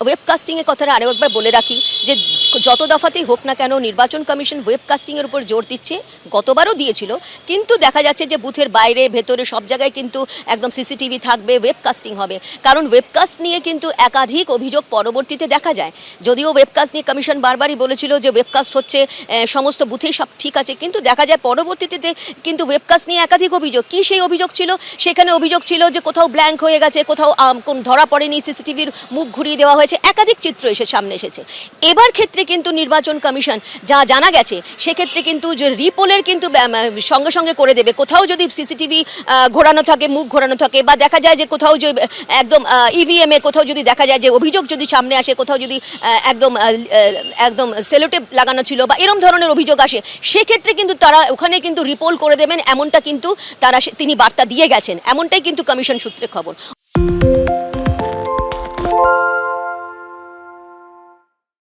ওয়েবকাস্টিংয়ের কথাটা আরেকবার বলে রাখি যে যত দফাতেই হোক না কেন নির্বাচন কমিশন ওয়েবকাস্টিংয়ের উপর জোর দিচ্ছে, গতবারও দিয়েছিল, কিন্তু দেখা যাচ্ছে যে বুথের বাইরে ভেতরে সব জায়গায় কিন্তু একদম সিসিটিভি থাকবে, ওয়েবকাস্টিং হবে। কারণ ওয়েবকাস্ট নিয়ে কিন্তু একাধিক অভিযোগ পরবর্তীতে দেখা যায়। যদিও ওয়েবকাস্ট নিয়ে কমিশন বারবারই বলেছিল যে ওয়েবকাস্ট হচ্ছে সমস্ত বুথেই সব ঠিক আছে, কিন্তু দেখা যায় পরবর্তীতে কিন্তু ওয়েবকাস্ট নিয়ে একাধিক অভিযোগ। কী সেই অভিযোগ ছিল? সেখানে অভিযোগ ছিল যে কোথাও ব্ল্যাঙ্ক হয়ে গেছে, কোথাও কোন ধরা পড়েনি, সিসিটিভির মুখ ঘুরিয়ে দেওয়া হয়েছে, একাধিক চিত্র সামনে এসেছে। এবার ক্ষেত্রে কিন্তু নির্বাচন কমিশন যা জানা গেছে সেক্ষেত্রে কিন্তু যে রিপোলের কিন্তু সঙ্গে সঙ্গে করে দেবে। কোথাও যদি সিসিটিভি ঘোরানো থাকে, মুখ ঘোরানো থাকে, বা দেখা যায় যে কোথাও যে একদম ইভিএমে কোথাও যদি দেখা যায় যে অভিযোগ যদি সামনে আসে, কোথাও যদি একদম সেলোটেপ লাগানো ছিল বা এরম ধরনের অভিযোগ আসে, সেক্ষেত্রে কিন্তু তারা ওখানে কিন্তু রিপোল করে দেবেন, এমনটা কিন্তু তিনি বার্তা দিয়ে গেছেন, এমনটাই কিন্তু কমিশন সূত্রে খবর।